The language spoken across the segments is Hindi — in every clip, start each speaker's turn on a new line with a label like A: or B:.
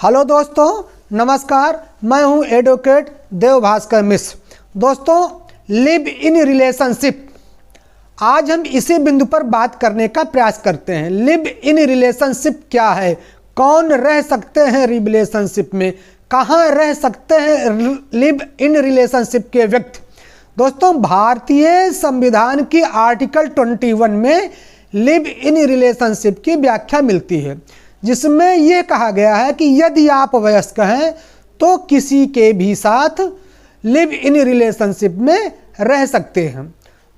A: हेलो दोस्तों, नमस्कार। मैं हूं एडवोकेट देव भास्कर मिश्र। दोस्तों, लिव इन रिलेशनशिप, आज हम इसी बिंदु पर बात करने का प्रयास करते हैं। लिव इन रिलेशनशिप क्या है, कौन रह सकते हैं रिलेशनशिप में, कहां रह सकते हैं लिव इन रिलेशनशिप के व्यक्ति। दोस्तों, भारतीय संविधान की आर्टिकल 21 में लिव इन रिलेशनशिप की व्याख्या मिलती है, जिसमें यह कहा गया है कि यदि आप वयस्क हैं तो किसी के भी साथ लिव इन रिलेशनशिप में रह सकते हैं।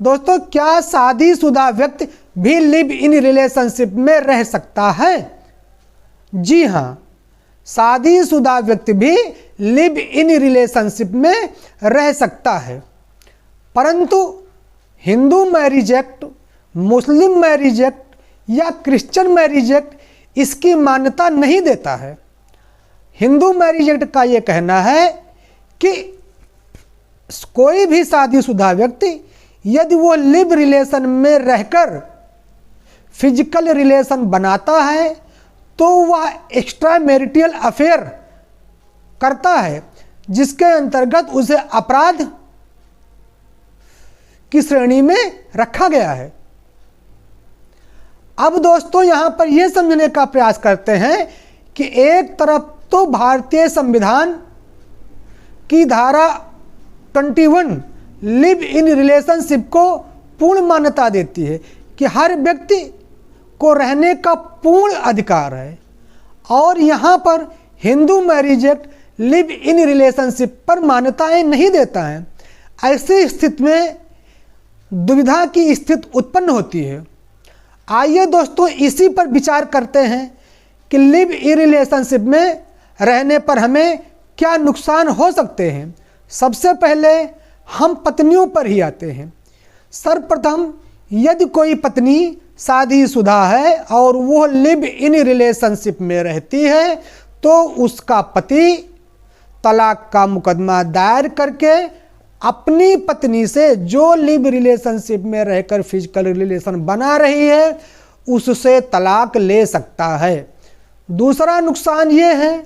A: दोस्तों, क्या शादीशुदा व्यक्ति भी लिव इन रिलेशनशिप में रह सकता है? जी हाँ, शादीशुदा व्यक्ति भी लिव इन रिलेशनशिप में रह सकता है, परंतु हिंदू मैरिज एक्ट, मुस्लिम मैरिज एक्ट या क्रिश्चियन मैरिज एक्ट इसकी मान्यता नहीं देता है। हिंदू मैरिज एक्ट का यह कहना है कि कोई भी शादीशुदा व्यक्ति यदि वो लिव रिलेशन में रहकर फिजिकल रिलेशन बनाता है तो वह एक्स्ट्रा मैरिटल अफेयर करता है, जिसके अंतर्गत उसे अपराध की श्रेणी में रखा गया है। अब दोस्तों, यहाँ पर यह समझने का प्रयास करते हैं कि एक तरफ तो भारतीय संविधान की धारा 21 लिव इन रिलेशनशिप को पूर्ण मान्यता देती है कि हर व्यक्ति को रहने का पूर्ण अधिकार है, और यहाँ पर Hindu marriage act live in relationship पर मान्यताएं नहीं देता है। ऐसी स्थिति में दुविधा की स्थिति उत्पन्न होती है। आइए दोस्तों, इसी पर विचार करते हैं कि लिव इन रिलेशनशिप में रहने पर हमें क्या नुकसान हो सकते हैं। सबसे पहले हम पत्नियों पर ही आते हैं। सर्वप्रथम, यदि कोई पत्नी शादीशुदा है और वो लिव इन रिलेशनशिप में रहती है तो उसका पति तलाक का मुकदमा दायर करके अपनी पत्नी से जो लिव रिलेशनशिप में रहकर फिजिकल रिलेशन बना रही है उससे तलाक ले सकता है। दूसरा नुकसान ये है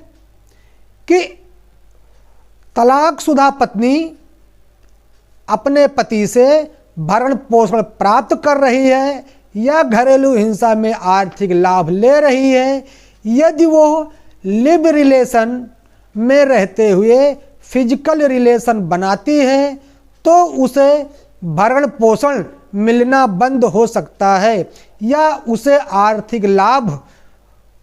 A: कि तलाकशुदा पत्नी अपने पति से भरण पोषण प्राप्त कर रही है या घरेलू हिंसा में आर्थिक लाभ ले रही है। यदि वो लिव रिलेशन में रहते हुए फिजिकल रिलेशन बनाती है तो उसे भरण पोषण मिलना बंद हो सकता है या उसे आर्थिक लाभ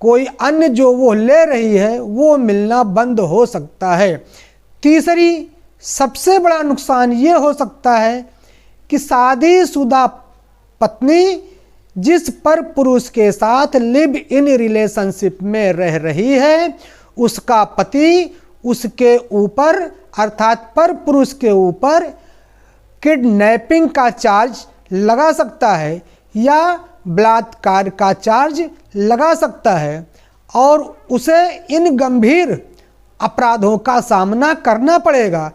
A: कोई अन्य जो वो ले रही है वो मिलना बंद हो सकता है। तीसरी सबसे बड़ा नुकसान ये हो सकता है कि शादीशुदा पत्नी जिस पर पुरुष के साथ लिव इन रिलेशनशिप में रह रही है उसका पति उसके ऊपर अर्थात पर पुरुष के ऊपर किडनैपिंग का चार्ज लगा सकता है या बलात्कार का चार्ज लगा सकता है और उसे इन गंभीर अपराधों का सामना करना पड़ेगा।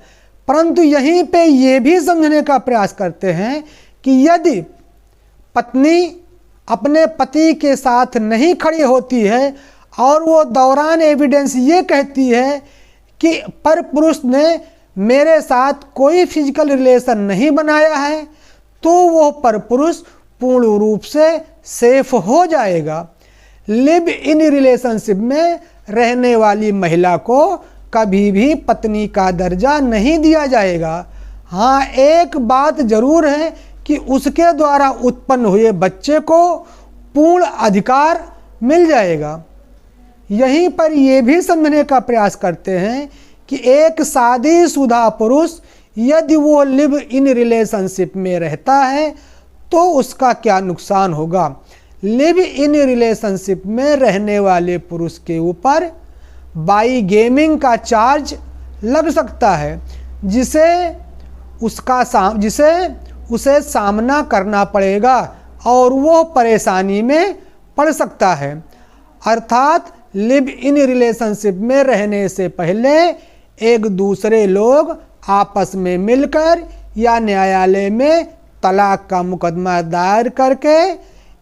A: परंतु यहीं पे ये भी समझने का प्रयास करते हैं कि यदि पत्नी अपने पति के साथ नहीं खड़ी होती है और वो दौरान एविडेंस ये कहती है कि पर पुरुष ने मेरे साथ कोई फिजिकल रिलेशन नहीं बनाया है तो वो पर पुरुष पूर्ण रूप से सेफ हो जाएगा। लिव इन रिलेशनशिप में रहने वाली महिला को कभी भी पत्नी का दर्जा नहीं दिया जाएगा। हाँ, एक बात जरूर है कि उसके द्वारा उत्पन्न हुए बच्चे को पूर्ण अधिकार मिल जाएगा। यहीं पर यह भी समझने का प्रयास करते हैं कि एक शादीशुदा पुरुष यदि वो लिव इन रिलेशनशिप में रहता है तो उसका क्या नुकसान होगा। लिव इन रिलेशनशिप में रहने वाले पुरुष के ऊपर बाई गेमिंग का चार्ज लग सकता है जिसे उसे सामना करना पड़ेगा और वो परेशानी में पड़ सकता है। अर्थात लिव इन रिलेशनशिप में रहने से पहले एक दूसरे लोग आपस में मिलकर या न्यायालय में तलाक का मुकदमा दायर करके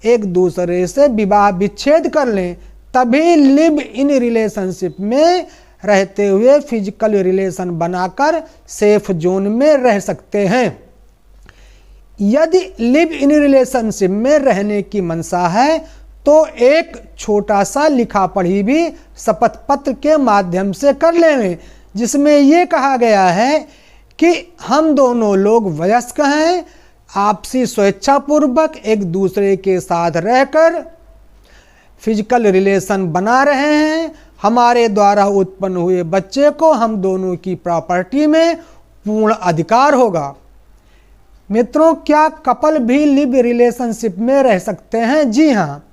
A: एक दूसरे से विवाह विच्छेद कर लें तभी लिव इन रिलेशनशिप में रहते हुए फिजिकल रिलेशन बनाकर सेफ जोन में रह सकते हैं। यदि लिव इन रिलेशनशिप में रहने की मंशा है तो एक छोटा सा लिखा पढ़ी भी शपथ पत्र के माध्यम से कर लेंगे, जिसमें ये कहा गया है कि हम दोनों लोग वयस्क हैं, आपसी स्वेच्छापूर्वक एक दूसरे के साथ रहकर फिजिकल रिलेशन बना रहे हैं, हमारे द्वारा उत्पन्न हुए बच्चे को हम दोनों की प्रॉपर्टी में पूर्ण अधिकार होगा। मित्रों, क्या कपल भी लिव रिलेशनशिप में रह सकते हैं? जी हाँ,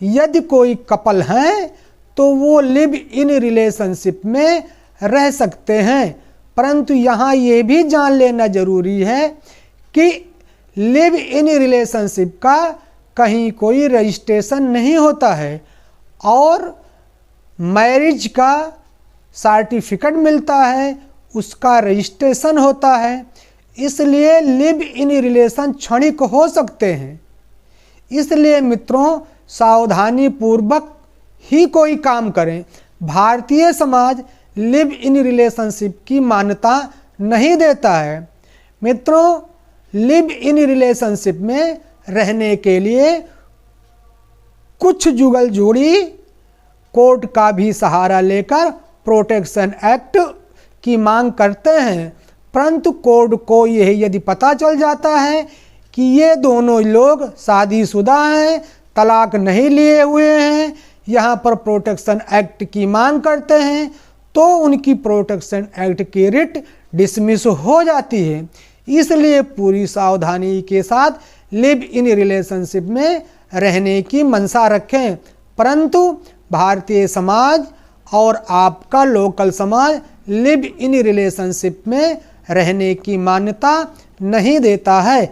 A: यदि कोई कपल हैं तो वो लिव इन रिलेशनशिप में रह सकते हैं, परंतु यहाँ ये भी जान लेना जरूरी है कि लिव इन रिलेशनशिप का कहीं कोई रजिस्ट्रेशन नहीं होता है और मैरिज का सर्टिफिकेट मिलता है, उसका रजिस्ट्रेशन होता है, इसलिए लिव इन रिलेशन क्षणिक हो सकते हैं। इसलिए मित्रों, सावधानी पूर्वक ही कोई काम करें। Bharatiya Samaj live in relationship की मान्यता नहीं देता है। मित्रों, लिव इन रिलेशनशिप में रहने के लिए कुछ जुगल जोड़ी कोर्ट का भी सहारा लेकर प्रोटेक्शन एक्ट की मांग करते हैं, परंतु कोर्ट को यह यदि पता चल जाता है कि ये दोनों लोग शादीशुदा हैं, तलाक नहीं लिए हुए हैं, यहाँ पर प्रोटेक्शन एक्ट की मांग करते हैं, तो उनकी प्रोटेक्शन एक्ट की रिट डिसमिस हो जाती है। इसलिए पूरी सावधानी के साथ लिव इन रिलेशनशिप में रहने की मंशा रखें, परंतु भारतीय समाज और आपका लोकल समाज लिव इन रिलेशनशिप में रहने की मान्यता नहीं देता है।